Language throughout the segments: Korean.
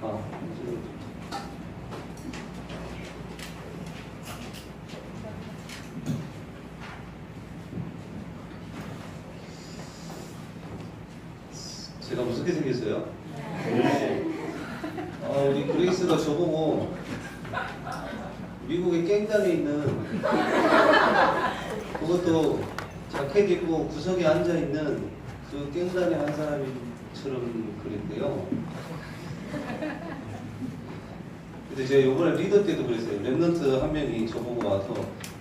아, 제가 무섭게 생겼어요? 네. 우리 그레이스가 저보고 미국의 깽단에 있는 그것도 자켓 입고 구석에 앉아있는 그 깽단의 한 사람처럼 그랬대요. 근데 제가 요번에 리더 때도 그랬어요. 랩런트 한 명이 저보고 와서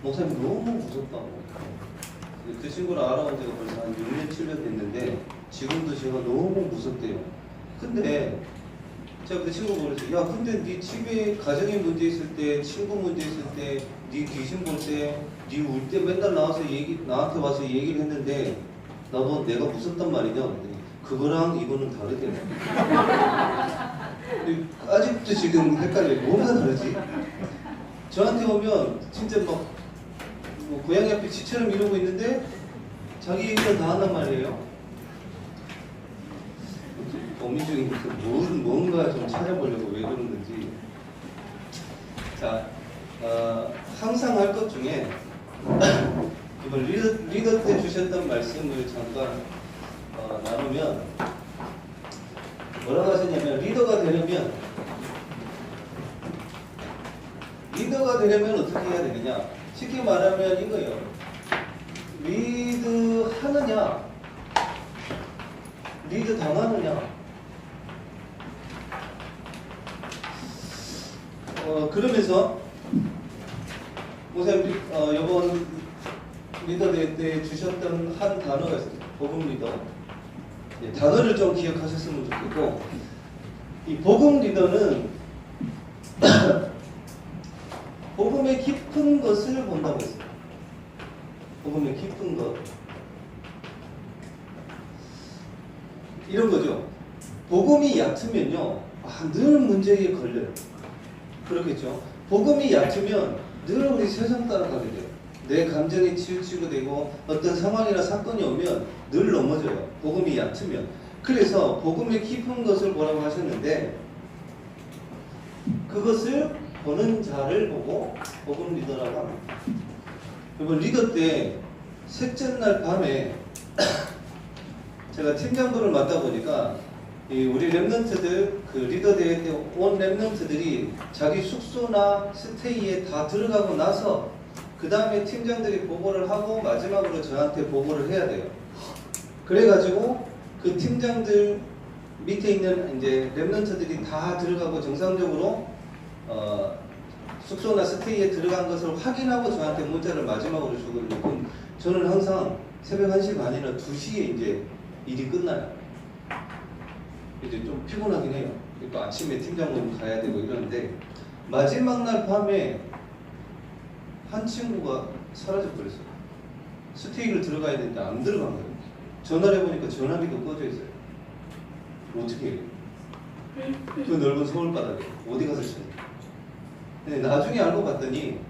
목사님 너무 무섭다고. 그 친구를 알아온 지가 벌써 한 6년, 7년 됐는데 지금도 제가 너무 무섭대요. 근데 제가 그 친구가 그랬어요. 야, 근데 네 집에 가정에 문제 있을 때, 친구 문제 있을 때, 네 귀신 볼 때, 네 울 때 맨날 나와서 나한테 와서 얘기를 했는데 나도 내가 무섭단 말이냐? 그랬더니 그거랑 이거는 다르대요. 아직도 지금 헷갈려요. 뭐가 다르지? 저한테 오면 진짜 막 고양이 앞에 쥐처럼 이러고 있는데 자기 얘기를 다 한단 말이에요. 고민 중인 뭔가 좀 찾아보려고 왜 그런 건지. 자, 항상 할 것 중에 이번 리더 때 주셨던 말씀을 잠깐 나누면 뭐라고 하셨냐면 리더가 되려면 어떻게 해야 되느냐. 쉽게 말하면 이거예요. 리드 하느냐, 리드 당하느냐. 그러면서 목사님 이번 리더 대회 때 주셨던 한 단어가 있어요. 복음 리더. 네, 단어를 좀 기억하셨으면 좋겠고, 이 복음 리더는 복음의 깊은 것을 본다고 했어요. 복음의 깊은 것. 이런 거죠. 복음이 얕으면요, 늘 문제에 걸려요. 그렇겠죠. 복음이 얕으면 늘 우리 세상 따라가게 돼요. 내 감정에 치우치고 되고 어떤 상황이나 사건이 오면 늘 넘어져요. 복음이 얕으면. 그래서 복음의 깊은 것을 보라고 하셨는데 그것을 보는 자를 보고 복음 리더라고 합니다. 이번 리더 때 셋째 날 밤에 제가 팀장부를 맡다 보니까 우리 랩런트들 그 리더 대회 때 온 랩런트들이 자기 숙소나 스테이에 다 들어가고 나서 그 다음에 팀장들이 보고를 하고 마지막으로 저한테 보고를 해야 돼요. 그래가지고 그 팀장들 밑에 있는 이제 랩런트들이 다 들어가고 정상적으로 숙소나 스테이에 들어간 것을 확인하고 저한테 문자를 마지막으로 주거든요. 그럼 저는 항상 새벽 1시 반이나 2시에 이제 일이 끝나요. 이제 좀 피곤하긴 해요. 또 아침에 팀장님 가야 되고 이러는데 마지막 날 밤에 한 친구가 사라져 버렸어요. 스테이를 들어가야 되는데 안 들어간 거예요. 전화를 해보니까 전화기도 꺼져 있어요. 어떻게 해요? 그 넓은 서울 바닥에 어디 가서 쳐요? 근데 나중에 알고 봤더니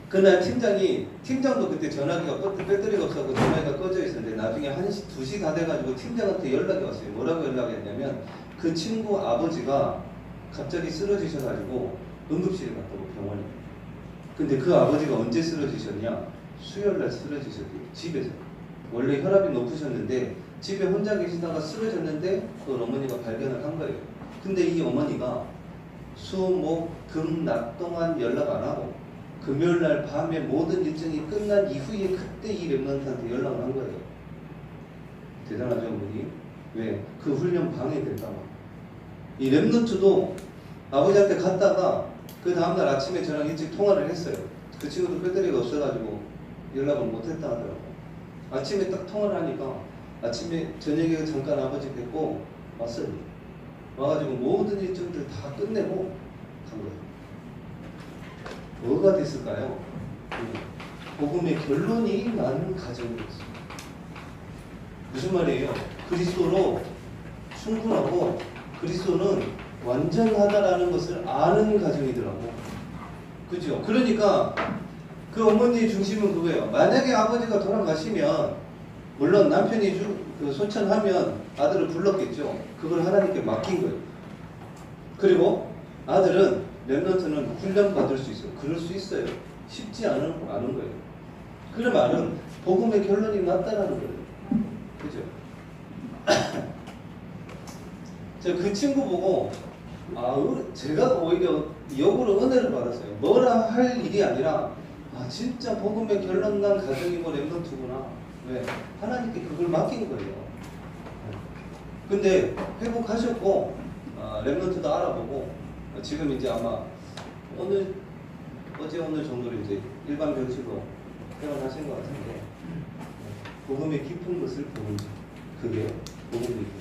그날 팀장도 그때 전화기가 배터리가 없어서 전화기가 꺼져 있었는데 나중에 1시, 2시 다 돼가지고 팀장한테 연락이 왔어요. 뭐라고 연락이 왔냐면 그 친구 아버지가 갑자기 쓰러지셔가지고 응급실에 갔다고 병원에. 근데 그 아버지가 언제 쓰러지셨냐? 수요일날 쓰러지셨대요. 집에서. 원래 혈압이 높으셨는데 집에 혼자 계시다가 쓰러졌는데 그걸 어머니가 발견을 한 거예요. 근데 이 어머니가 수, 목, 금, 낮 동안 연락 안 하고 금요일날 밤에 모든 일정이 끝난 이후에 그때 이 랩런트한테 연락을 한 거예요. 대단하죠, 어머니? 왜? 그 훈련 방해될까봐. 이 랩런트도 아버지한테 갔다가 그 다음날 아침에 저랑 일찍 통화를 했어요. 그 친구도 배터리가 없어가지고 연락을 못했다 하더라고요. 아침에 딱 통화를 하니까 아침에 저녁에 잠깐 아버지 뵙고 왔어요. 와가지고 모든 일정들 다 끝내고 간 거예요. 뭐가 됐을까요? 복음의 결론이 나는 가정이었어요. 무슨 말이에요? 그리스도로 충분하고 그리스도는 완전하다라는 것을 아는 가정이더라고. 그죠? 그러니까 그 어머니의 중심은 그거예요. 만약에 아버지가 돌아가시면 물론 남편이 소천하면 아들을 불렀겠죠. 그걸 하나님께 맡긴 거예요. 그리고 아들은 렘넌트는 훈련 받을 수 있어요. 그럴 수 있어요. 쉽지 않은 거예요. 그 말은 복음의 결론이 낫다라는 거예요. 그죠? 제가 그 친구 보고 제가 오히려 역으로 은혜를 받았어요. 뭐라 할 일이 아니라 진짜 복음의 결론 난 가정이고 렘넌트구나. 왜? 하나님께 그걸 맡긴 거예요. 근데 회복하셨고 렘넌트도 알아보고 지금 이제 아마 어제 오늘 정도로 이제 일반 병실로 퇴원하신 것 같은데 복음의 깊은 것을 보는 자, 그게 복음의 깊은.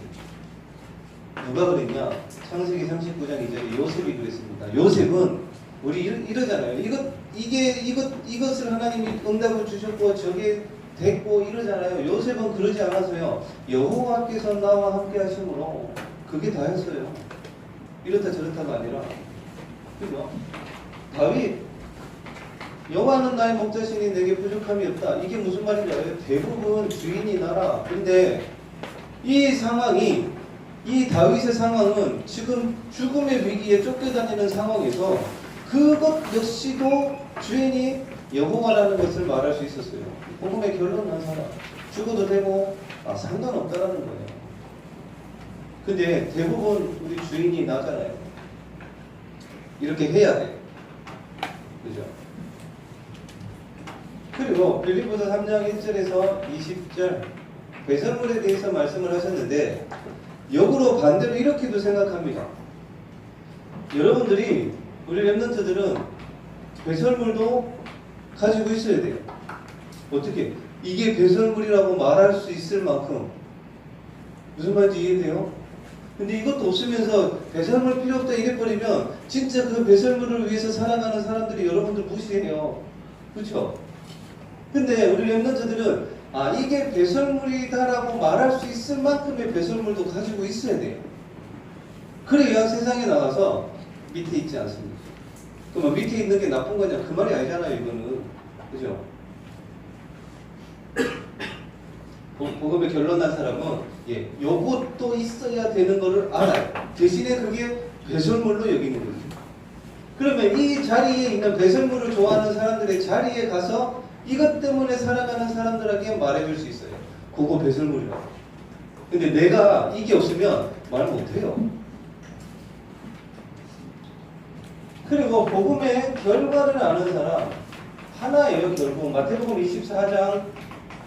누가 그랬냐? 창세기 39장 2절에 요셉이 그랬습니다. 요셉은 우리 이러잖아요. 이것을 하나님이 응답을 주셨고 저게 됐고 이러잖아요. 요셉은 그러지 않아서요. 여호와께서 나와 함께 하심으로 그게 다였어요. 이렇다 저렇다가 아니라 그죠? 다윗 여호와는 나의 목자시니 내게 부족함이 없다. 이게 무슨 말인지 알아요? 대부분 주인이 나라. 근데 이 상황이 이 다윗의 상황은 지금 죽음의 위기에 쫓겨다니는 상황에서 그것 역시도 주인이 여호와라는 것을 말할 수 있었어요. 복음의 결론 난 사람 죽어도 되고 상관없다라는 거예요. 근데 대부분 우리 주인이 나잖아요. 이렇게 해야 돼. 그죠? 그리고 빌립보서 3장 1절에서 20절 배설물에 대해서 말씀을 하셨는데 역으로 반대로 이렇게도 생각합니다. 여러분들이 우리 렘넌트들은 배설물도 가지고 있어야 돼요. 어떻게? 이게 배설물이라고 말할 수 있을 만큼 무슨 말인지 이해돼요? 근데 이것도 없으면서 배설물 필요 없다 이래버리면 진짜 그 배설물을 위해서 살아가는 사람들이 여러분들 무시해요. 그렇죠? 근데 우리 렘넌트들은 이게 배설물이다라고 말할 수 있을 만큼의 배설물도 가지고 있어야 돼요. 그래야 세상에 나가서 밑에 있지 않습니까? 그럼 밑에 있는 게 나쁜 거냐? 그 말이 아니잖아요, 이거는. 그죠? 복음의 결론 난 사람은 요것도 있어야 되는 거를 알아요. 대신에 그게 배설물로 여기는 거죠. 그러면 이 자리에 있는 배설물을 좋아하는 사람들의 자리에 가서 이것 때문에 살아가는 사람들에게 말해줄 수 있어요. 그거 배설물이라고. 근데 내가 이게 없으면 말 못해요. 그리고 복음의 결과를 아는 사람 하나예요. 결국 마태복음 24장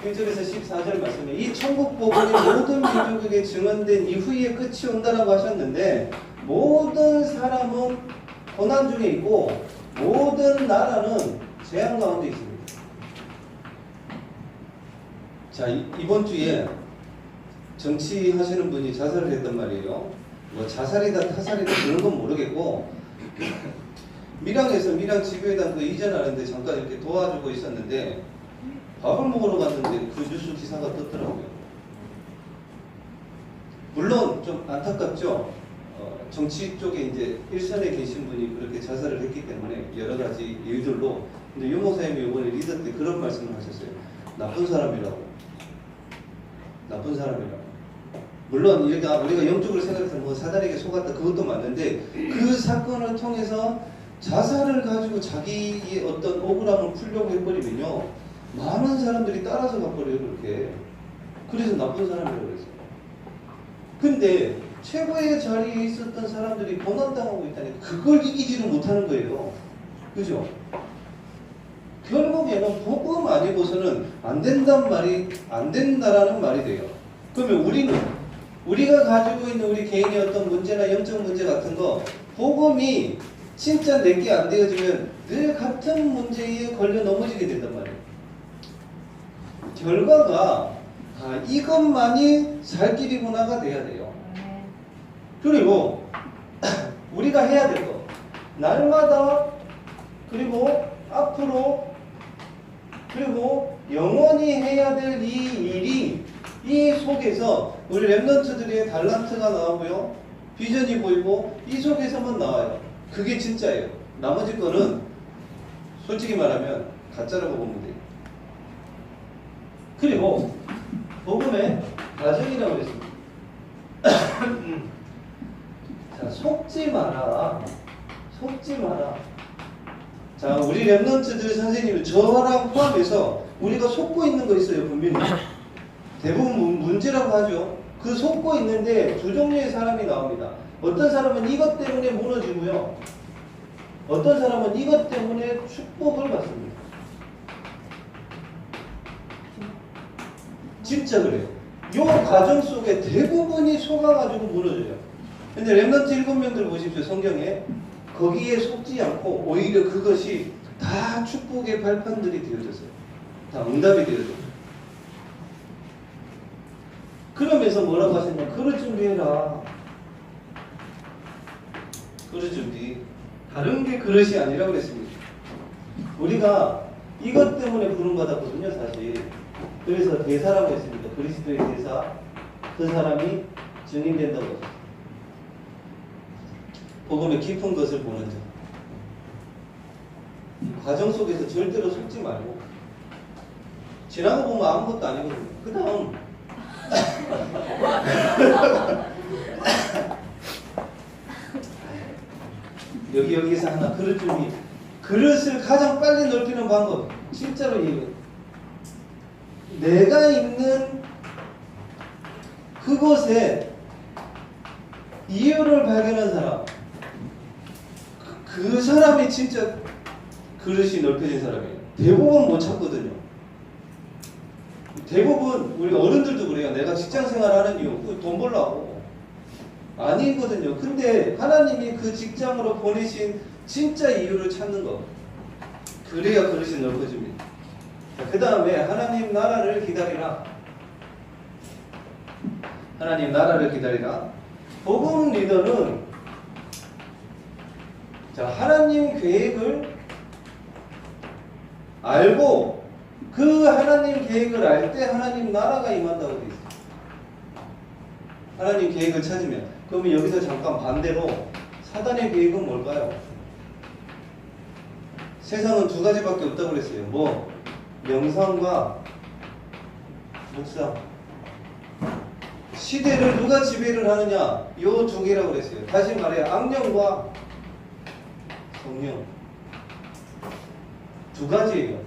1절에서 14절 말씀에 이 천국 복음이 모든 민족에게 증언된 이후에 끝이 온다라고 하셨는데 모든 사람은 고난 중에 있고 모든 나라는 재앙 가운데 있습니다. 자, 이번 주에 정치하시는 분이 자살을 했단 말이에요. 뭐 자살이다 타살이다 그런 건 모르겠고 밀양에서 밀양 지교회당 그 이전하는데 잠깐 이렇게 도와주고 있었는데 밥을 먹으러 갔는데 그 뉴스 기사가 떴더라고요. 물론 좀 안타깝죠. 정치 쪽에 이제 일선에 계신 분이 그렇게 자살을 했기 때문에 여러 가지 이유들로. 근데 유 목사님이 이번에 리더 때 그런 말씀을 하셨어요. 나쁜 사람이라고. 나쁜 사람이라고. 물론 우리가 영적으로 생각해서 뭐 사단에게 속았다 그것도 맞는데 그 사건을 통해서 자살을 가지고 자기의 어떤 억울함을 풀려고 해버리면요 많은 사람들이 따라서 가버려요 그렇게. 그래서 나쁜 사람이라고 그랬어요. 근데 최고의 자리에 있었던 사람들이 고난당하고 있다니 그걸 이기지를 못하는 거예요. 그죠? 결국에는 복음 아니고서는 안 된다라는 말이 돼요. 그러면 우리가 가지고 있는 우리 개인의 어떤 문제나 영적 문제 같은 거 복음이 진짜 내게 안 되어지면 늘 같은 문제에 걸려 넘어지게 된단 말이에요. 결과가 이것만이 살 길이구나가 돼야 돼요. 그리고 우리가 해야 될 거 날마다 그리고 앞으로 그리고 영원히 해야 될 이 일이 이 속에서 우리 렘넌트들의 달란트가 나오고요 비전이 보이고 이 속에서만 나와요. 그게 진짜예요. 나머지 거는 솔직히 말하면 가짜라고 보면 돼요. 그리고 복음의 과정이라고 했습니다. 자, 속지 마라. 속지 마라. 자, 우리 랩런트들 선생님은 저랑 포함해서 우리가 속고 있는 거 있어요, 분명히. 대부분 문제라고 하죠. 그 속고 있는데 두 종류의 사람이 나옵니다. 어떤 사람은 이것 때문에 무너지고요. 어떤 사람은 이것 때문에 축복을 받습니다. 진짜 그래요. 이 과정 속에 대부분이 속아가지고 무너져요. 근데 랩런트 7명들 보십시오. 성경에. 거기에 속지 않고 오히려 그것이 다 축복의 발판들이 되어졌어요. 다 응답이 되어졌어요. 그러면서 뭐라고 하셨냐? 그릇 준비해라. 그릇 준비. 다른 게 그릇이 아니라고 그랬습니다. 우리가 이것 때문에 부름받았거든요, 사실. 그래서 대사라고 했습니다. 그리스도의 대사. 그 사람이 증인된다고 했습니다. 복음의 깊은 것을 보는 자. 과정 속에서 절대로 속지 말고 지나고 보면 아무것도 아니거든요. 그 다음 여기서 하나 그릇 준비. 그릇을 가장 빨리 넓히는 방법 진짜로 이해해요. 내가 있는 그곳에 이유를 발견한 사람, 그 사람이 진짜 그릇이 넓혀진 사람이에요. 대부분 못 찾거든요. 대부분 우리 어른들도 그래요. 내가 직장 생활하는 이유 돈 벌라고 아니거든요. 근데 하나님이 그 직장으로 보내신 진짜 이유를 찾는 거, 그래야 그릇이 넓어집니다. 그 다음에 하나님 나라를 기다리라. 하나님 나라를 기다리라. 복음 리더는 자, 하나님 계획을 알고 그 하나님 계획을 알 때 하나님 나라가 임한다고 되어 있어요. 하나님 계획을 찾으면. 그러면 여기서 잠깐 반대로 사단의 계획은 뭘까요? 세상은 두 가지밖에 없다고 그랬어요. 뭐? 명상과 묵상. 시대를 누가 지배를 하느냐? 요 두 개라고 그랬어요. 다시 말해 악령과 성령. 두 가지예요.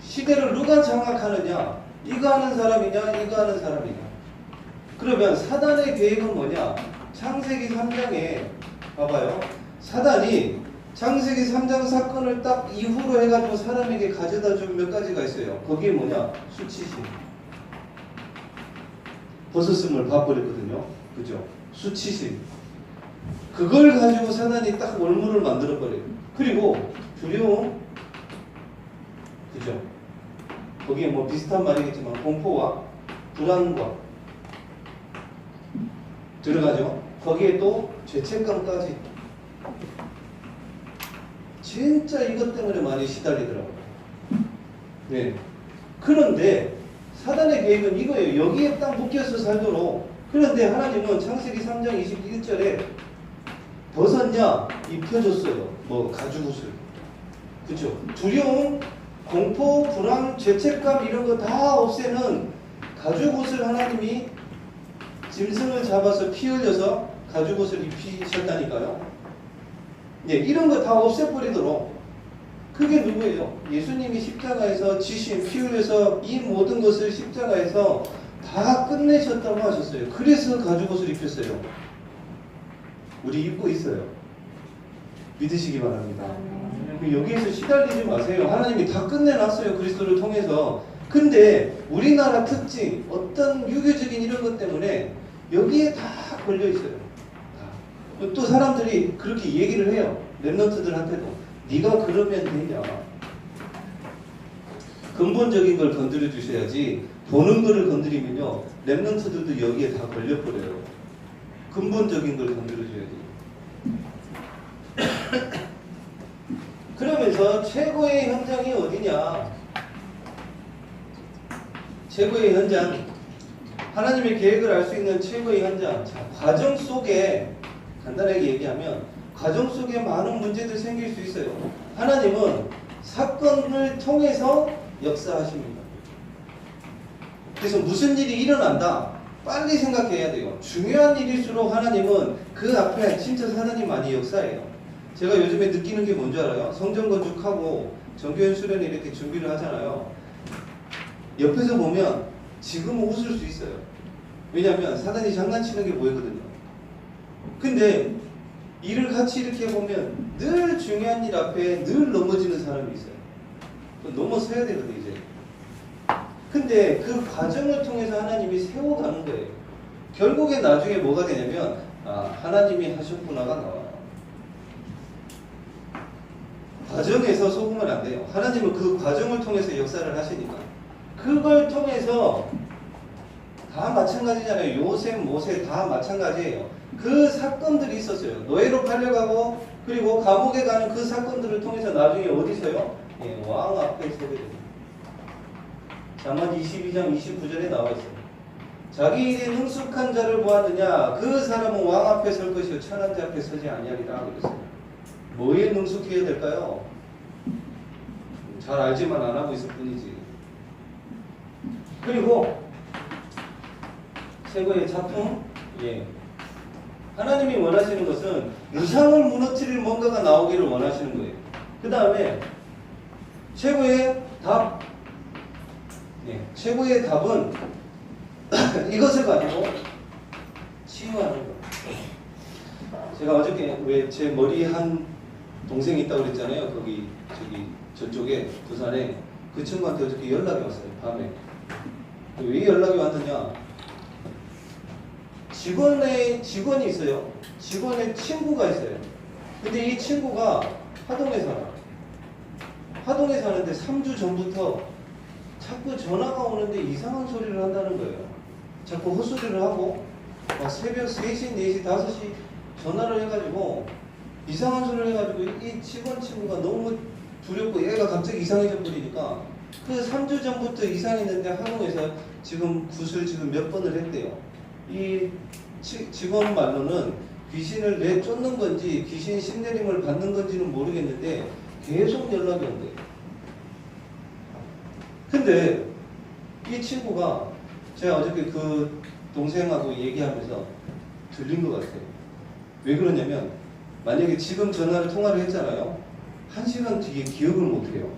시대를 누가 장악하느냐? 이거 하는 사람이냐? 이거 하는 사람이냐? 그러면 사단의 계획은 뭐냐? 창세기 3장에 봐봐요. 사단이 창세기 3장 사건을 딱 이후로 해가지고 사람에게 가져다 준 몇 가지가 있어요. 거기에 뭐냐? 수치심. 벗었음을 봐버렸거든요. 그죠? 수치심. 그걸 가지고 사단이 딱 월물을 만들어버려요. 그리고 두려움. 그죠? 거기에 뭐 비슷한 말이겠지만 공포와 불안과 들어가죠. 거기에 또 죄책감까지. 진짜 이것 때문에 많이 시달리더라고요. 네. 그런데 사단의 계획은 이거예요. 여기에 딱 묶여서 살도록. 그런데 하나님은 창세기 3장 21절에 벗었냐? 입혀줬어요. 뭐 가죽옷을. 그죠? 두려움, 공포, 불안, 죄책감 이런 거 다 없애는 가죽옷을 하나님이 짐승을 잡아서 피 흘려서 가죽옷을 입히셨다니까요. 네, 이런 거 다 없애버리도록. 그게 누구예요? 예수님이 십자가에서 지신 피 흘려서 이 모든 것을 십자가에서 다 끝내셨다고 하셨어요. 그래서 가죽옷을 입혔어요. 우리 입고 있어요. 믿으시기 바랍니다. 여기에서 시달리지 마세요. 하나님이 다 끝내놨어요. 그리스도를 통해서. 근데 우리나라 특징, 어떤 유교적인 이런 것 때문에 여기에 다 걸려있어요. 또 사람들이 그렇게 얘기를 해요. 랩런트들한테도. 네가 그러면 되냐. 근본적인 걸 건드려 주셔야지. 보는 거를 건드리면요, 랩런트들도 여기에 다 걸려버려요. 근본적인 걸 건드려 줘야지. 그러면서 최고의 현장이 어디냐? 최고의 현장, 하나님의 계획을 알 수 있는 최고의 현장. 자, 과정 속에 간단하게 얘기하면 과정 속에 많은 문제들이 생길 수 있어요. 하나님은 사건을 통해서 역사하십니다. 그래서 무슨 일이 일어난다. 빨리 생각해야 돼요. 중요한 일일수록 하나님은 그 앞에 진짜 하나님 많이 역사해요. 제가 요즘에 느끼는 게 뭔지 알아요? 성전 건축하고 정교연 수련회 이렇게 준비를 하잖아요. 옆에서 보면 지금은 웃을 수 있어요. 왜냐하면 사단이 장난치는 게 보이거든요. 근데 일을 같이 이렇게 해보면 늘 중요한 일 앞에 늘 넘어지는 사람이 있어요. 넘어서야 되거든요, 이제. 근데 그 과정을 통해서 하나님이 세워가는 거예요. 결국에 나중에 뭐가 되냐면, 아, 하나님이 하셨구나가 나와요. 과정에서 속으면 안 돼요. 하나님은 그 과정을 통해서 역사를 하시니까. 그걸 통해서 다 마찬가지잖아요. 요셉, 모세 다 마찬가지예요. 그 사건들이 있었어요. 노예로 팔려가고 그리고 감옥에 가는 그 사건들을 통해서 나중에 어디서요? 예, 왕 앞에 서게 됩니다. 잠언 22장 29절에 나와 있어요. 자기 일에 능숙한 자를 보았느냐? 그 사람은 왕 앞에 설 것이요 천한 자 앞에 서지 아니하리라 그랬어요. 뭐에 능숙해야 될까요? 잘 알지만 안 하고 있을 뿐이지. 그리고 최고의 작품, 예. 하나님이 원하시는 것은 유상을 무너뜨릴 뭔가가 나오기를 원하시는 거예요. 그 다음에 최고의 답, 예. 최고의 답은 이것을 가지고 치유하는 거예요. 제가 어저께 왜 제 머리 한 동생이 있다고 그랬잖아요. 저쪽에 부산에 그 친구한테 어저께 연락이 왔어요. 밤에. 왜 연락이 왔느냐? 직원이 있어요. 직원의 친구가 있어요. 근데 이 친구가 하동에 살아. 하동에 사는데 3주 전부터 자꾸 전화가 오는데 이상한 소리를 한다는 거예요. 자꾸 헛소리를 하고 막 새벽 3시, 4시, 5시 전화를 해가지고 이상한 소리를 해가지고 이 직원 친구가 너무 두렵고 얘가 갑자기 이상해져 버리니까 그 3주 전부터 이상했는데 하동에서 지금 굿을 지금 몇 번을 했대요. 이 직원 말로는 귀신을 내쫓는 건지 귀신 신내림을 받는 건지는 모르겠는데 계속 연락이 온대요. 근데 이 친구가 제가 어저께 그 동생하고 얘기하면서 들린 것 같아요. 왜 그러냐면 만약에 지금 통화를 했잖아요. 1시간 뒤에 기억을 못해요.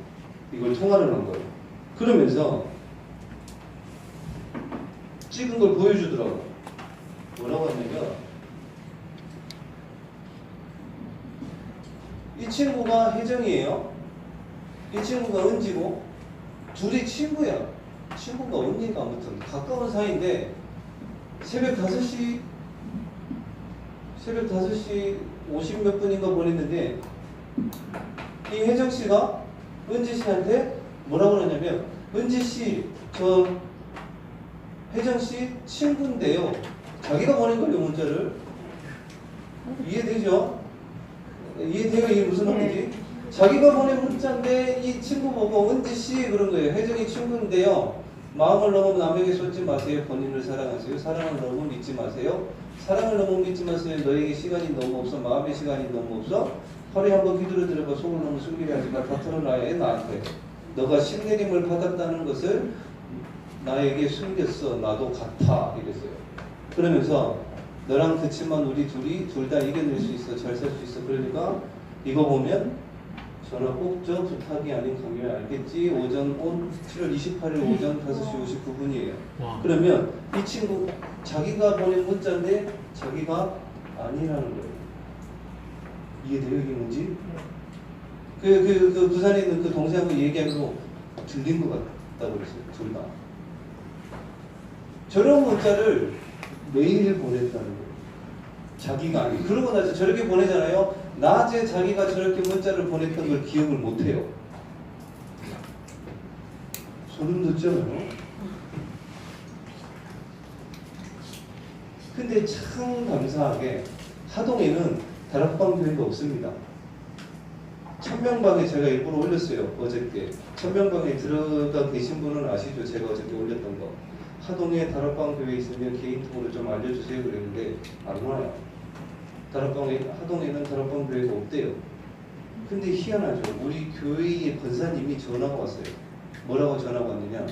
이걸 통화를 한 거예요. 그러면서 찍은 걸 보여주더라고요. 뭐라고 하냐면 이 친구가 혜정이에요. 이 친구가 은지고 둘이 친구야. 친구가 언니가 아무튼 가까운 사이인데 새벽 5시 50 몇 분인가 보냈는데 이 혜정씨가 은지씨한테 뭐라고 그러냐면 은지씨 저 혜정씨 친구인데요. 자기가 보낸 거예요. 문자를. 이해되죠? 이해돼요? 이게 무슨 말인지? 자기가 보낸 문자인데 이 친구 보고 은지씨 그런 거예요. 혜정이 친구인데요. 마음을 너무 남에게 쏟지 마세요. 본인을 사랑하세요. 사랑을 너무 믿지 마세요. 사랑을 너무 믿지 마세요. 너에게 시간이 너무 없어. 마음의 시간이 너무 없어. 허리 한번 휘두르들어봐. 속을 너무 숨기게 하지 마. 다 털어놔야 해. 나한테. 너가 신내림을 받았다는 것을 나에게 숨겼어. 나도 같아. 이랬어요. 그러면서 너랑 그치만 우리 둘 다 이겨낼 수 있어. 잘 살 수 있어. 그러니까 이거 보면 전화 꼭 줘. 부탁이 아닌 강요야. 알겠지? 7월 28일 오전 5시 59분이에요. 그러면 이 친구 자기가 보낸 문자인데 자기가 아니라는 거예요. 이해돼요? 이게 뭔지? 그 부산에 있는 그 동생하고 얘기하고 들린 것 같다고 그랬어요. 둘 다. 저런 문자를 매일 보냈다는 거예요. 자기가 아니. 그러고 나서 저렇게 보내잖아요. 낮에 자기가 저렇게 문자를 보냈던 걸 기억을 못해요. 소름 돋잖아요. 근데 참 감사하게 하동에는 다락방 교회가 없습니다. 천명방에 제가 일부러 올렸어요. 어저께. 천명방에 들어가 계신 분은 아시죠? 제가 어저께 올렸던 거. 하동에 다락방 교회 있으면 개인톡으로 좀 알려주세요 그랬는데 안 와요. 하동에는 다락방 교회가 없대요. 근데 희한하죠. 우리 교회의 권사님이 전화가 왔어요. 뭐라고 전화가 왔느냐?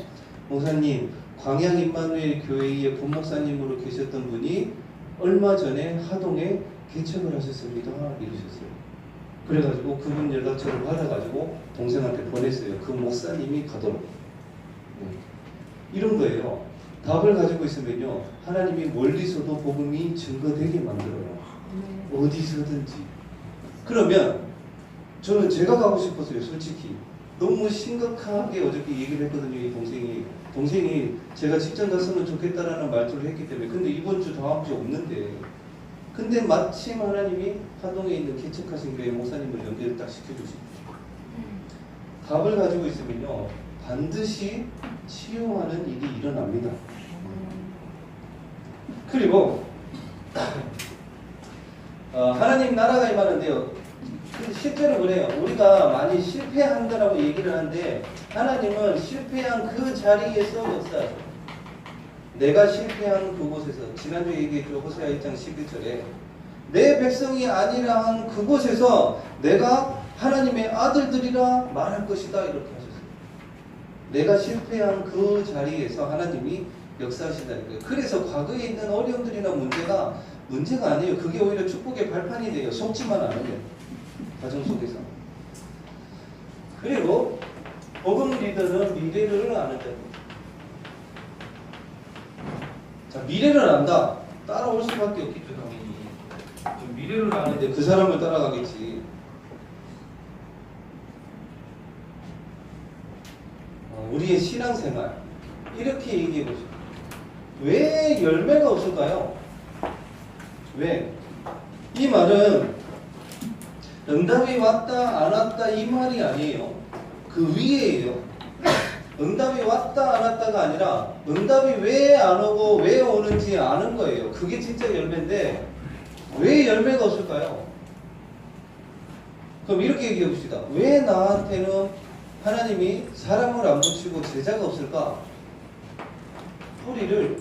목사님 광양 임마누엘 교회의 본목사님으로 계셨던 분이 얼마 전에 하동에 개척을 하셨습니다. 이러셨어요. 그래가지고 그분 연락처를 받아가지고 동생한테 보냈어요. 그 목사님이 가도록. 이런 거예요. 답을 가지고 있으면요, 하나님이 멀리서도 복음이 증거되게 만들어요. 어디서든지. 그러면 저는 제가 가고 싶었어요. 솔직히 너무 심각하게 어저께 얘기를 했거든요. 이 동생이 제가 직접 갔으면 좋겠다라는 말투를 했기 때문에. 근데 이번 주 다음 주 없는데, 근데 마침 하나님이 하동에 있는 개척하신 교회 목사님을 연결을 딱 시켜주시고, 답을 가지고 있으면요 반드시 치유하는 일이 일어납니다. 그리고 하나님 나라가 임하는데요, 실제로 그래요. 우리가 많이 실패한다라고 얘기를 하는데 하나님은 실패한 그 자리에서 역사하세요. 내가 실패한 그곳에서, 지난주에 얘기했죠. 호세아 1장 11절에 내 백성이 아니라 한 그곳에서 내가 하나님의 아들들이라 말할 것이다, 이렇게 하셨어요. 내가 실패한 그 자리에서 하나님이 역사하신다는 거예요. 그래서 과거에 있는 어려움들이나 문제가 아니에요. 그게 오히려 축복의 발판이 돼요. 속지만 않으면, 가정 속에서. 그리고 복음 리더는 미래를 아는 자입니다. 자, 미래를 안다. 따라올 수밖에 없겠죠, 당연히. 미래를 아는데 그 사람을 따라가겠지. 우리의 신앙생활 이렇게 얘기해 보죠. 왜 열매가 없을까요? 왜? 이 말은 응답이 왔다 안 왔다 이 말이 아니에요. 그 위에예요. 응답이 왔다 안 왔다가 아니라 응답이 왜 안 오고 왜 오는지 아는 거예요. 그게 진짜 열매인데 왜 열매가 없을까요? 그럼 이렇게 얘기해 봅시다. 왜 나한테는 하나님이 사람을 안 붙이고 제자가 없을까? 뿌리를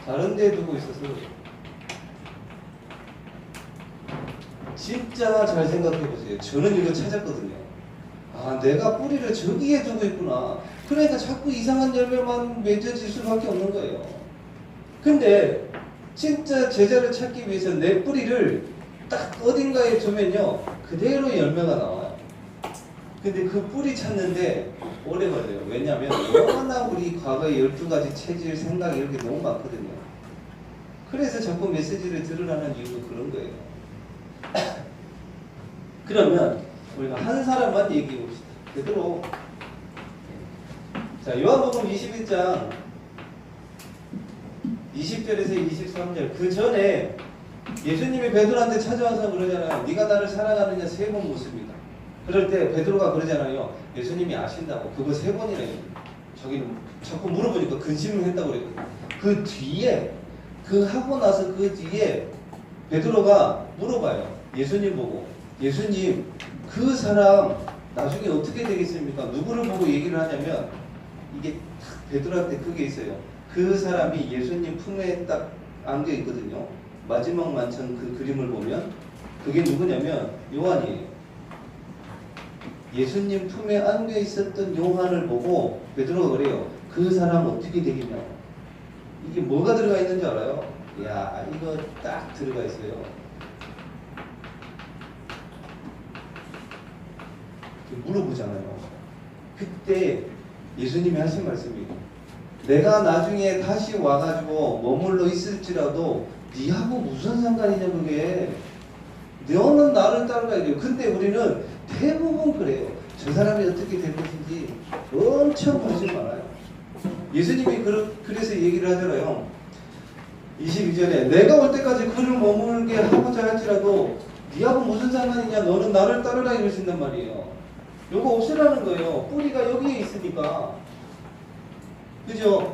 다른 데 두고 있어서. 진짜 잘 생각해 보세요. 저는 이거 찾았거든요. 아, 내가 뿌리를 저기에 두고 있구나. 그러니까 자꾸 이상한 열매만 맺어질 수밖에 없는 거예요. 근데 진짜 제자를 찾기 위해서 내 뿌리를 딱 어딘가에 두면요, 그대로 열매가 나와요. 근데 그 뿌리 찾는데 오래 걸려요. 왜냐하면 워낙 우리 과거에 12가지 체질, 생각 이렇게 너무 많거든요. 그래서 자꾸 메시지를 들으라는 이유도 그런 거예요. 그러면 우리가 한 사람만 얘기해 봅시다. 베드로. 자, 요한복음 21장 20절에서 23절. 그 전에 예수님이 베드로한테 찾아와서 그러잖아요. 네가 나를 사랑하느냐 3번 묻습니다. 그럴 때 베드로가 그러잖아요. 예수님이 아신다고. 그거 3번이나 해요. 자기는 자꾸 물어보니까 근심을 했다고 그랬거든요. 그 뒤에, 그 하고 나서 그 뒤에 베드로가 물어봐요. 예수님 보고. 예수님, 그 사람 나중에 어떻게 되겠습니까? 누구를 보고 얘기를 하냐면, 이게 딱 베드로한테 그게 있어요. 그 사람이 예수님 품에 딱 안겨 있거든요. 마지막 만찬 그 그림을 보면 그게 누구냐면 요한이에요. 예수님 품에 안겨 있었던 요한을 보고 베드로가 그래요. 그 사람 어떻게 되겠냐? 이게 뭐가 들어가 있는 줄 알아요? 야, 이거 딱 들어가 있어요. 물어보잖아요. 그때 예수님이 하신 말씀이, 내가 나중에 다시 와가지고 머물러 있을지라도 니하고 무슨 상관이냐 그게. 너는 나를 따라가야 돼요. 근데 우리는 대부분 그래요. 저 사람이 어떻게 될 것인지 엄청 관심 많아요. 예수님이 그래서 얘기를 하잖아요. 22절에 내가 올 때까지 그를 머물게 하고자 할지라도 니하고 무슨 상관이냐, 너는 나를 따르라 이러신단 말이에요. 요거 없애라는 거예요. 뿌리가 여기에 있으니까. 그죠?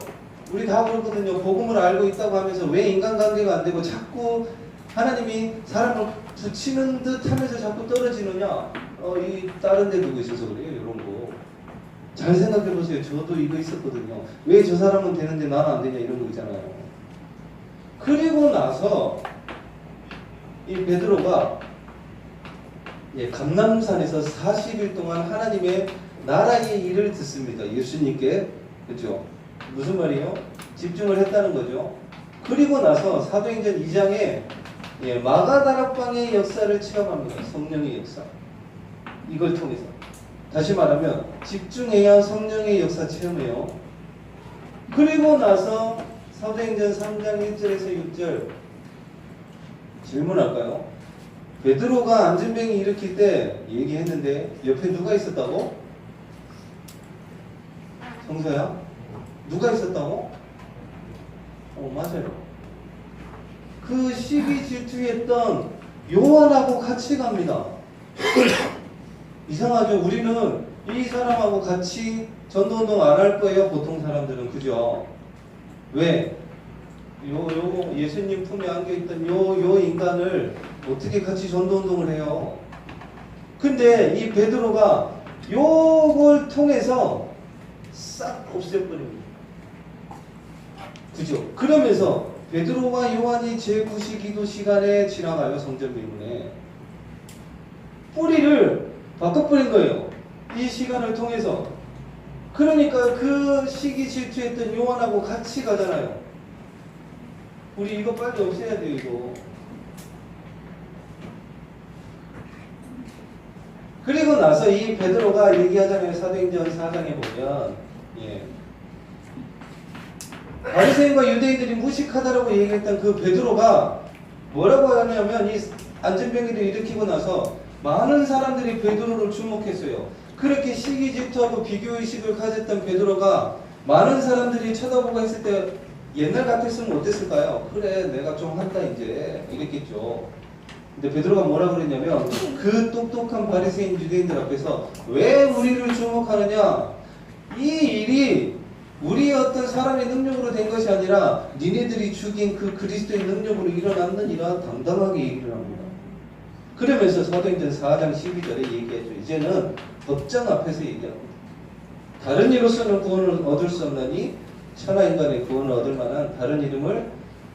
우리 다 그렇거든요. 복음을 알고 있다고 하면서 왜 인간관계가 안 되고 자꾸 하나님이 사람을 붙이는 듯 하면서 자꾸 떨어지느냐? 이 다른 데 두고 있어서 그래요. 이런 거. 잘 생각해 보세요. 저도 이거 있었거든요. 왜 저 사람은 되는데 나는 안 되냐, 이런 거 있잖아요. 그리고 나서 이 베드로가 감람산에서 40일 동안 하나님의 나라의 일을 듣습니다. 예수님께 그렇죠? 무슨 말이에요? 집중을 했다는 거죠. 그리고 나서 사도행전 2장에 마가다락방의 역사를 체험합니다. 성령의 역사. 이걸 통해서. 다시 말하면 집중해야 성령의 역사 체험해요. 그리고 나서 사도행전 3장 1절에서 6절 질문할까요? 베드로가 안진뱅이 일으킬 때 얘기했는데 옆에 누가 있었다고? 성서야? 누가 있었다고? 맞아요. 그 시기 질투했던 요한하고 같이 갑니다. 이상하죠? 우리는 이 사람하고 같이 전도운동 안 할 거예요, 보통 사람들은. 그죠? 왜? 예수님 품에 안겨있던 요 인간을 어떻게 같이 전도운동을 해요? 근데 이 베드로가 요걸 통해서 싹 없애버립니다. 그죠? 그러면서 베드로와 요한이 제9시 기도 시간에 지나가요. 성전 비문에 뿌리를 바꿔버린 거예요. 이 시간을 통해서. 그러니까 그 시기 질투했던 요한하고 같이 가잖아요. 우리 이거 빨리 없애야 돼요. 이거. 그리고 나서 이 베드로가 얘기하잖아요. 사도행전 4장에 보면 바리새인과 유대인들이 무식하다라고 얘기했던 그 베드로가 뭐라고 하냐면 이 안진뱅이를 일으키고 나서 많은 사람들이 베드로를 주목했어요. 그렇게 시기 질투하고 비교의식을 가졌던 베드로가 많은 사람들이 쳐다보고 했을 때 옛날 같았으면 어땠을까요? 그래, 내가 좀 한다 이제 이랬겠죠. 근데 베드로가 뭐라 그랬냐면 그 똑똑한 바리새인 유대인들 앞에서 왜 우리를 주목하느냐? 이 일이 우리의 어떤 사람의 능력으로 된 것이 아니라 니네들이 죽인 그 그리스도의 능력으로 일어났느니라 당당하게 얘기를 합니다. 그러면서 사도행전 4장 12절에 얘기해줘. 이제는 법정 앞에서 얘기합니다. 다른 이로서는 구원을 얻을 수 없나니 천하인간의 구원을 얻을 만한 다른 이름을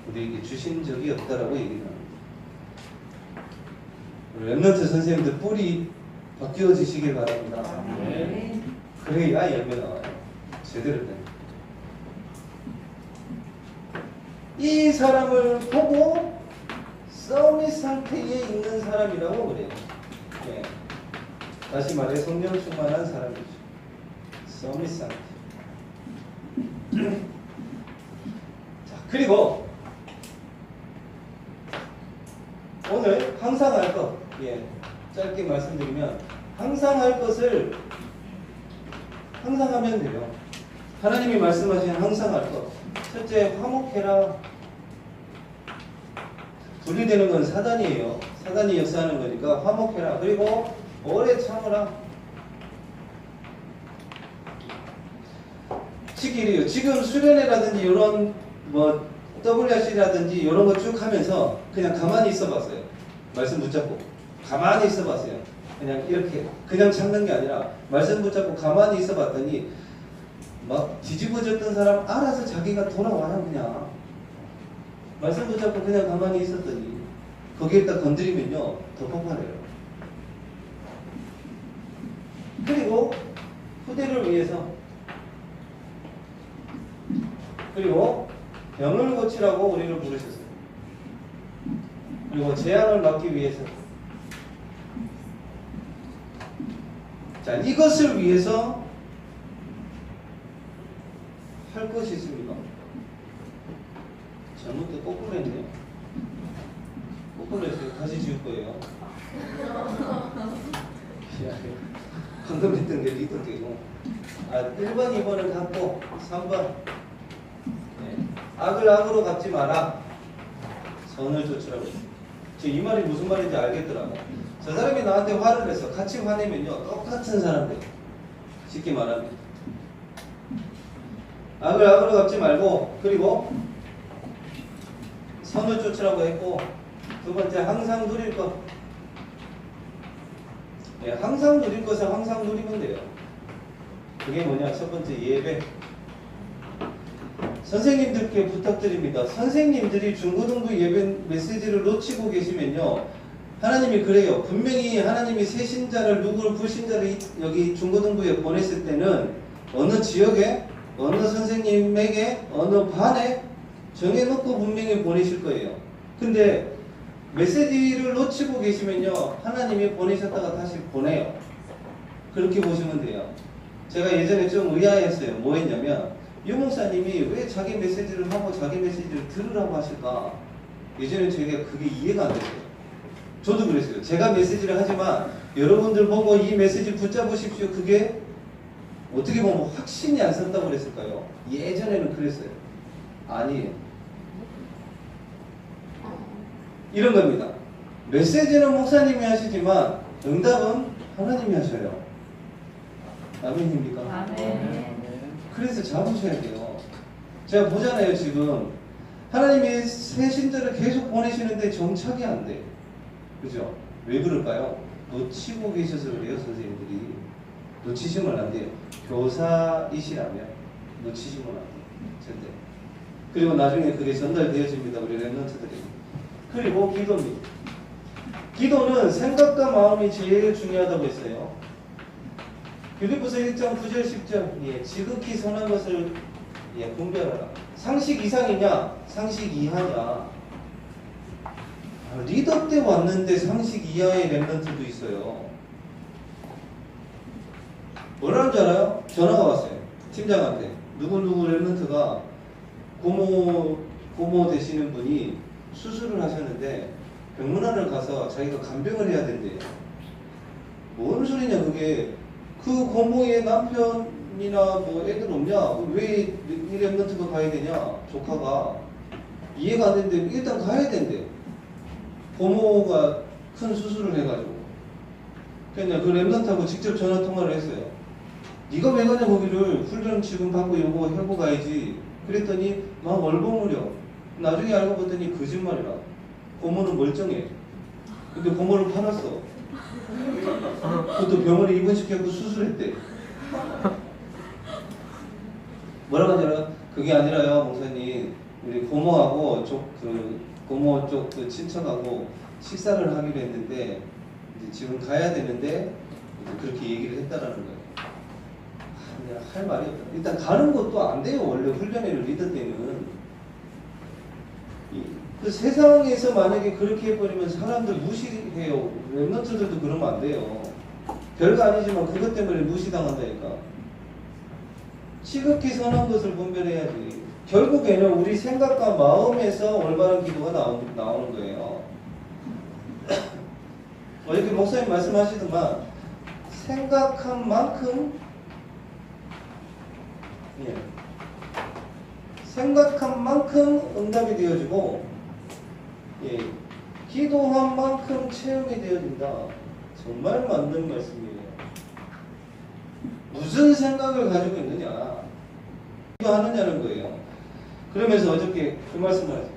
우리에게 주신 적이 없다라고 얘기를 합니다. 렘넌트 선생님들 뿌리 바뀌어지시길 바랍니다. 네. 그래야 열매 나와요. 제대로 된. 이 사람을 보고 서밋 상태에 있는 사람이라고 그래요. 네. 다시 말해 성령 충만한 사람이죠. 서밋 상태. 자, 그리고 오늘 항상 할 것, 짧게 말씀드리면 항상 할 것을 항상 하면 돼요. 하나님이 말씀하신 항상 할 것. 첫째, 화목해라. 분리되는 건 사단이에요. 사단이 역사하는 거니까 화목해라. 그리고 오래 참으라. 지금 수련회라든지 이런 WRC라든지 이런 거 쭉 하면서 그냥 가만히 있어 봤어요. 말씀 붙잡고 가만히 있어 봤어요. 그냥 이렇게 그냥 참는 게 아니라 말씀 붙잡고 가만히 있어 봤더니 막 뒤집어졌던 사람 알아서 자기가 돌아와요. 그냥 말씀 붙잡고 그냥 가만히 있었더니 거기에 딱 건드리면요 더 폭발해요. 그리고 후대를 위해서 그리고 병을 고치라고 우리를 부르셨어요. 그리고 재앙을 막기 위해서. 자, 이것을 위해서 할 것이 있습니다. 잘못도 거꾸로 했네요. 거꾸로 했어요. 다시 지울 거예요. 방금 했던 게 리턴 되고 1번, 2번을 갖고 3번 악을 악으로 갚지 마라. 선을 조치라고. 이 말이 무슨 말인지 알겠더라고. 저 사람이 나한테 화를 내서 같이 화내면요 똑같은 사람들. 쉽게 말하면 악을 악으로 갚지 말고 그리고 선을 쫓으라고 했고 두 번째 항상 누릴 것. 항상 누릴 것을 항상 누리면 돼요. 그게 뭐냐? 첫 번째 예배. 선생님들께 부탁드립니다. 선생님들이 중고등부 예배 메시지를 놓치고 계시면요 하나님이 그래요. 분명히 하나님이 새신자를 누구를 불신자를 여기 중고등부에 보냈을 때는 어느 지역에 어느 선생님에게 어느 반에 정해놓고 분명히 보내실 거예요. 근데 메시지를 놓치고 계시면요, 하나님이 보내셨다가 다시 보내요. 그렇게 보시면 돼요. 제가 예전에 좀 의아했어요. 뭐 했냐면, 유 목사님이 왜 자기 메시지를 하고 자기 메시지를 들으라고 하실까? 예전에 제가 그게 이해가 안 됐어요. 저도 그랬어요. 제가 메시지를 하지만 여러분들 보고 이 메시지 붙잡으십시오. 그게 어떻게 보면 확신이 안 섰다고 그랬을까요? 예전에는 그랬어요. 아니에요. 이런 겁니다. 메시지는 목사님이 하시지만 응답은 하나님이 하셔요. 아멘입니까? 아멘. 그래서 잡으셔야 돼요. 제가 보잖아요. 지금 하나님이 새 신자를 계속 보내시는데 정착이 안 돼. 그죠? 왜 그럴까요? 놓치고 계셔서 그래요. 선생님들이 놓치시면 안 돼요. 교사이시라면 놓치시면 안 돼요. 절대. 그리고 나중에 그게 전달되어집니다. 우리 랩런트들에게. 그리고 기도입니다. 기도는 생각과 마음이 제일 중요하다고 했어요. 빌립보서 1장 9절 10절. 예, 지극히 선한 것을 분별하라. 상식 이상이냐 상식 이하냐. 리더 때 왔는데 상식 이하의 랩런트도 있어요. 뭐라는 줄 알아요? 전화가 왔어요. 팀장한테. 누구누구 랩런트가 고모 되시는 분이 수술을 하셨는데 병문안을 가서 자기가 간병을 해야 된대요. 뭔 소리냐 그게. 그 고모의 남편이나 뭐 애들 없냐? 왜 이 랩런트가 가야 되냐? 조카가. 이해가 안 되는데 일단 가야 된대. 고모가 큰 수술을 해가지고. 그냥 그 랩런트하고 직접 전화 통화를 했어요. 네가 왜 가냐 거기를. 훈련 지금 받고 요거 하고 가야지. 그랬더니 막 얼버무려. 나중에 알고 봤더니 거짓말이라. 고모는 멀쩡해. 근데 고모를 파놨어. 그것도 병원에 입원시켜서 수술했대. 뭐라고 하냐면 그게 아니라요 목사님. 우리 고모하고 고모 쪽 그 친척하고 식사를 하기로 했는데 이제 지금 가야 되는데 이제 그렇게 얘기를 했다라는 거예요. 내가 할 말이 없다. 일단 가는 것도 안 돼요. 원래 훈련회를 리더 때는. 그 세상에서 만약에 그렇게 해버리면 사람들 무시해요. 랩런트들도 그러면 안 돼요. 별거 아니지만 그것 때문에 무시당한다니까. 지극히 선한 것을 분별해야지. 결국에는 우리 생각과 마음에서 올바른 기도가 나오는 거예요. 이렇게 목사님 말씀하시더만 생각한 만큼 생각한 만큼 응답이 되어지고 기도한 만큼 체험이 되어진다. 정말 맞는 말씀이에요. 무슨 생각을 가지고 있느냐 이거 하느냐는 거예요. 그러면서 어저께 그 말씀을 하죠.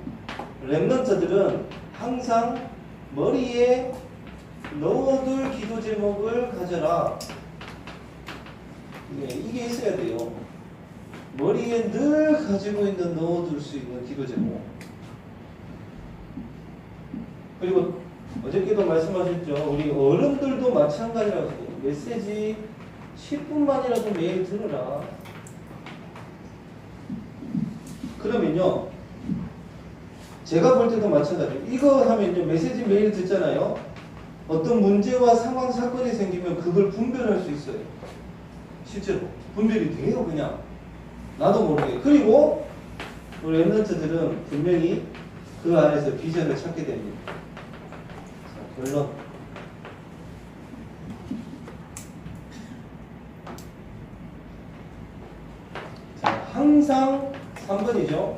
랩런트들은 항상 머리에 넣어둘 기도 제목을 가져라. 이게 있어야 돼요. 머리에 늘 가지고 있는 넣어둘 수 있는 기도 제목. 그리고 어저께도 말씀하셨죠. 우리 어른들도 마찬가지라고. 메시지 10분만이라도 매일 들으라. 그러면요, 제가 볼 때도 마찬가지예요. 이거 하면요, 메시지 매일 듣잖아요. 어떤 문제와 상황, 사건이 생기면 그걸 분별할 수 있어요. 실제로 분별이 돼요. 그냥 나도 모르게. 그리고 우리 랩런트들은 분명히 그 안에서 비전을 찾게 됩니다. 자, 결론. 자, 항상 3번이죠.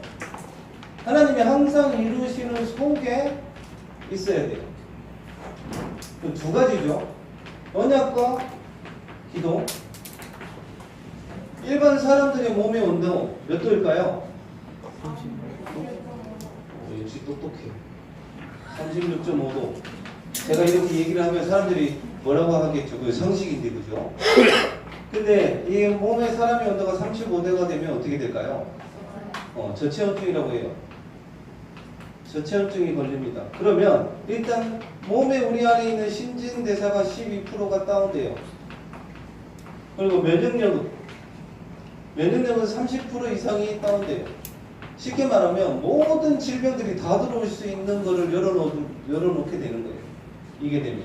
하나님이 항상 이루시는 속에 있어야 돼요. 그 두 가지죠. 언약과 기도. 일반 사람들의 몸의 온도 몇 도일까요? 역시 똑똑해. 36.5도. 제가 이렇게 얘기를 하면 사람들이 뭐라고 하겠죠. 그 상식인데, 그죠? 근데 이 몸의 사람의 온도가 35도가 되면 어떻게 될까요? 저체온증이라고 해요. 저체온증이 걸립니다. 그러면 일단 몸에 우리 안에 있는 신진대사가 12%가 다운돼요. 그리고 면역력은 면역력은 30% 이상이 다운돼요. 쉽게 말하면 모든 질병들이 다 들어올 수 있는 거를 열어놓게 되는 거예요. 이게 되면.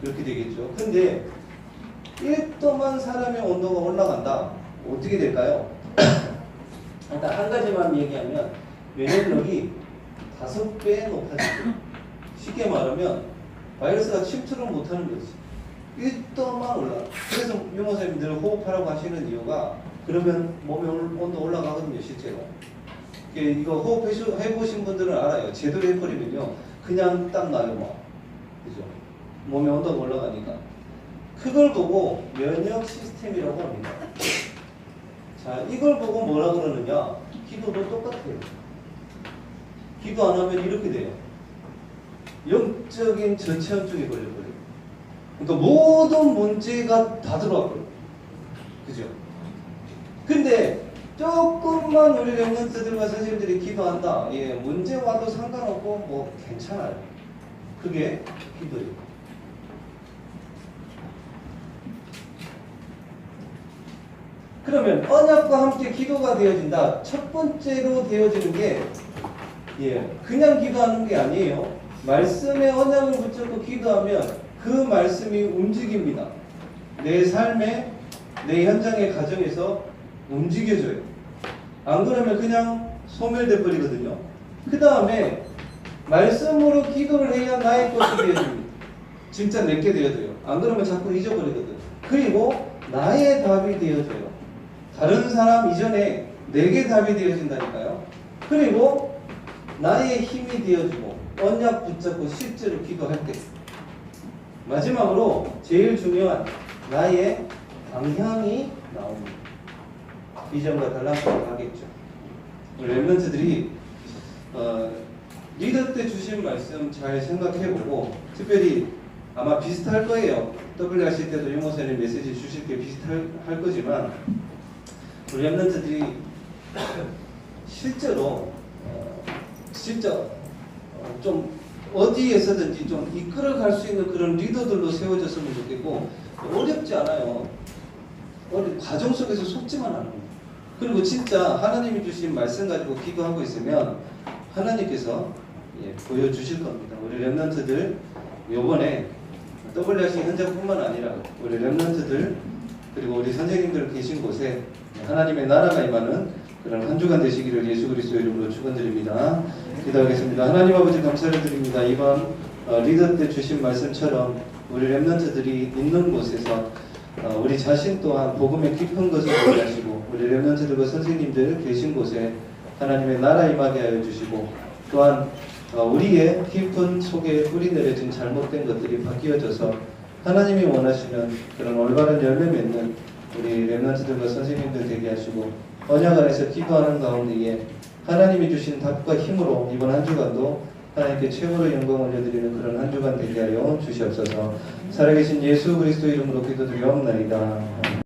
그렇게 되겠죠. 근데 1도만 사람의 온도가 올라간다. 어떻게 될까요? 일단 한 가지만 얘기하면 면역력이 5배 높아지죠. 쉽게 말하면 바이러스가 침투를 못하는 거지. 1도만 올라가. 그래서 유모사님들 호흡하라고 하시는 이유가 그러면 몸의 온도 올라가거든요, 실제로. 이거 호흡 해보신 분들은 알아요. 제대로 해버리면요, 그냥 딱 나요, 뭐. 그죠? 몸의 온도가 올라가니까. 그걸 보고 면역 시스템이라고 합니다. 자, 이걸 보고 뭐라 그러느냐? 기도도 똑같아요. 기도 안 하면 이렇게 돼요. 영적인 저체온증이 걸려버려요. 그러니까 모든 문제가 다 들어왔거든요. 그죠? 근데 조금만 우리 렘넌트들과 선생님들이 기도한다. 예, 문제 와도 상관없고 뭐 괜찮아요. 그게 기도예요. 그러면 언약과 함께 기도가 되어진다. 첫 번째로 되어지는 게 그냥 기도하는 게 아니에요. 말씀에 언약을 붙잡고 기도하면 그 말씀이 움직입니다. 내 삶에, 내 현장의 가정에서 움직여져요. 안 그러면 그냥 소멸돼 버리거든요. 그 다음에 말씀으로 기도를 해야 나의 것이 되어집니다. 진짜 내게 되어져요. 안 그러면 자꾸 잊어버리거든. 그리고 나의 답이 되어져요. 다른 사람 이전에 내게 답이 되어진다니까요. 그리고 나의 힘이 되어지고 언약 붙잡고 실제로 기도할 때 마지막으로 제일 중요한 나의 방향이 나옵니다. 비전과 달란트가 가겠죠. 우리 렘넌트들이 리더 때 주신 말씀 잘 생각해보고 특별히 아마 비슷할 거예요. WRC 때도 유모사님 메시지 주실 게 비슷할 거지만 우리 렘넌트들이 실제로 진짜 좀 어디에서든지 좀 이끌어갈 수 있는 그런 리더들로 세워졌으면 좋겠고 어렵지 않아요. 과정 속에서 속지만 않아요. 그리고 진짜 하나님이 주신 말씀 가지고 기도하고 있으면 하나님께서 보여주실 겁니다. 우리 렘넌트들 요번에 WRC 현장뿐만 아니라 우리 렘넌트들 그리고 우리 선생님들 계신 곳에 하나님의 나라가 임하는 그런 한 주간 되시기를 예수 그리스도 이름으로 축원드립니다. 기도하겠습니다. 하나님 아버지 감사를 드립니다. 이번 리더 때 주신 말씀처럼 우리 렘넌트들이 있는 곳에서 우리 자신 또한 복음의 깊은 것을 보게 하시고 우리 렘넌트들과 선생님들 계신 곳에 하나님의 나라 임하게 하여 주시고 또한 우리의 깊은 속에 뿌리 내려진 잘못된 것들이 바뀌어져서 하나님이 원하시는 그런 올바른 열매 맺는 우리 렘넌트들과 선생님들 되게 하시고 언약 안에서 기도하는 가운데에 하나님이 주신 답과 힘으로 이번 한 주간도 하나님께 최고로 영광 올려드리는 그런 한 주간 되게 하여 주시옵소서. 살아계신 예수 그리스도 이름으로 기도드리옵나이다.